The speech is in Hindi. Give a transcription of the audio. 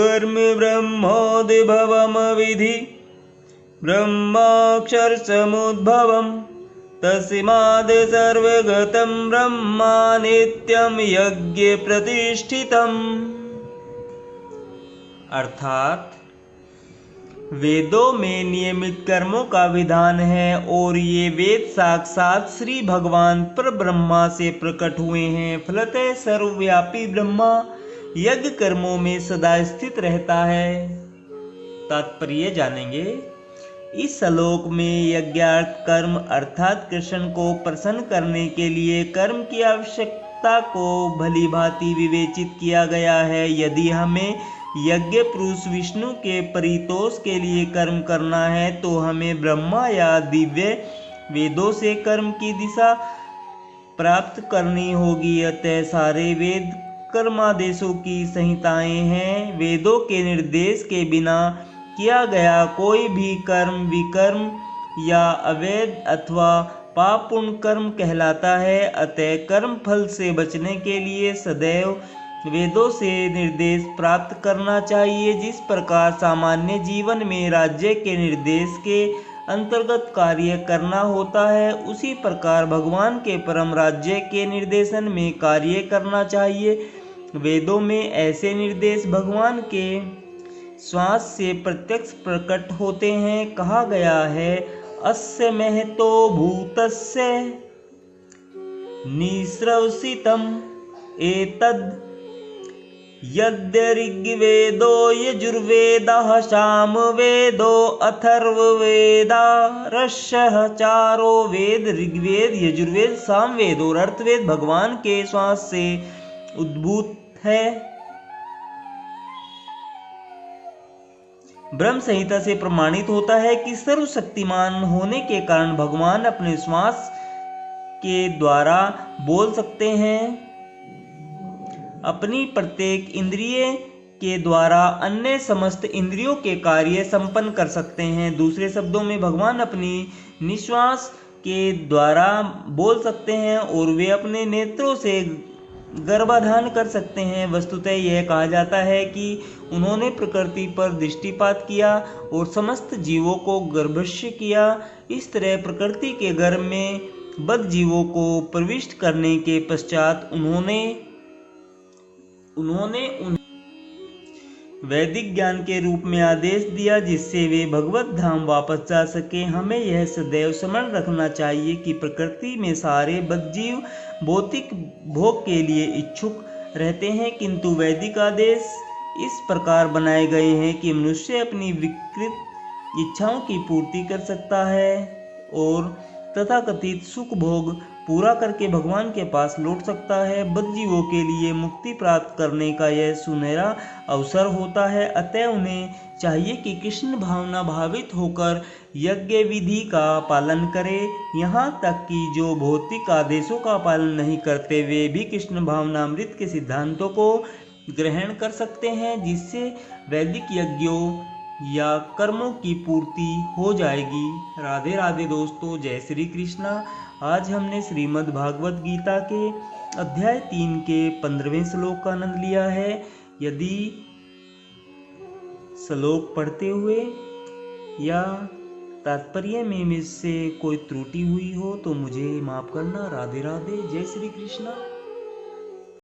कर्म ब्रह्मोद्भवम विधि ब्रह्माक्षर समुद्भवम तस्माद् सर्वगतं ब्रह्मा नित्यं यज्ञ प्रतिष्ठितम्। अर्थात वेदों में नियमित कर्मों का विधान है और ये वेद साक्षात श्री भगवान पर ब्रह्मा से प्रकट हुए हैं। फलतः सर्वव्यापी ब्रह्मा यज्ञ कर्मों में सदा स्थित रहता है। तात्पर्य जानेंगे। इस श्लोक में यज्ञार्थ कर्म अर्थात कृष्ण को प्रसन्न करने के लिए कर्म की आवश्यकता को भली भांति विवेचित किया गया है। यदि हमें यज्ञ पुरुष विष्णु के परितोष के लिए कर्म करना है तो हमें ब्रह्मा या दिव्य वेदों से कर्म की दिशा प्राप्त करनी होगी। अतः सारे वेद कर्मादेशों की संहिताएं हैं। वेदों के निर्देश के बिना किया गया कोई भी कर्म विकर्म या अवैध अथवा पाप पुण्य कर्म कहलाता है। अतः कर्म फल से बचने के लिए सदैव वेदों से निर्देश प्राप्त करना चाहिए। जिस प्रकार सामान्य जीवन में राज्य के निर्देश के अंतर्गत कार्य करना होता है, उसी प्रकार भगवान के परम राज्य के निर्देशन में कार्य करना चाहिए। वेदों में ऐसे निर्देश भगवान के श्वास से प्रत्यक्ष प्रकट होते हैं। कहा गया है, अस्य महतो भूतस्य निःश्रवसितम् एतद् यद्य ऋग्वेदो यजुर्वेदः सामवेदो अथर्ववेदारश्यः चारो वेद ऋग्वेद यजुर्वेद सामवेद और अर्थवेद भगवान के श्वास से उद्भूत है। ब्रह्म संहिता से प्रमाणित होता है कि सर्वशक्तिमान होने के कारण भगवान अपने श्वास के द्वारा बोल सकते हैं। अपनी प्रत्येक इंद्रिय के द्वारा अन्य समस्त इंद्रियों के कार्य संपन्न कर सकते हैं। दूसरे शब्दों में भगवान अपनी निश्वास के द्वारा बोल सकते हैं और वे अपने नेत्रों से गर्भाधान कर सकते हैं। वस्तुतः यह कहा जाता है कि उन्होंने प्रकृति पर दृष्टिपात किया और समस्त जीवों को गर्भस्य किया। इस तरह प्रकृति के गर्भ में बद्ध जीवों को प्रविष्ट करने के पश्चात उन्होंने वैदिक ज्ञान के रूप में आदेश दिया, जिससे वे भगवत धाम वापस जा सके। हमें यह सदैव स्मरण रखना चाहिए कि प्रकृति में सारे बद्ध जीव भौतिक भोग के लिए इच्छुक रहते हैं, किंतु वैदिक आदेश इस प्रकार बनाए गए हैं कि मनुष्य अपनी विकृत इच्छाओं की पूर्ति कर सकता है और तथाकथित सुख भोग पूरा करके भगवान के पास लौट सकता है। बद्ध जीवों के लिए मुक्ति प्राप्त करने का यह सुनहरा अवसर होता है। अतः उन्हें चाहिए कि कृष्ण भावना भावित होकर यज्ञ विधि का पालन करें। यहाँ तक कि जो भौतिक आदेशों का पालन नहीं करते वे भी कृष्ण भावनामृत के सिद्धांतों को ग्रहण कर सकते हैं, जिससे वैदिक यज्ञों या कर्मों की पूर्ति हो जाएगी। राधे राधे दोस्तों, जय श्री कृष्णा। आज हमने श्रीमद् भागवत गीता के अध्याय 3 के 15वें श्लोक का आनंद लिया है। यदि श्लोक पढ़ते हुए या तात्पर्य में मुझसे कोई त्रुटि हुई हो तो मुझे माफ करना। राधे राधे, जय श्री कृष्णा।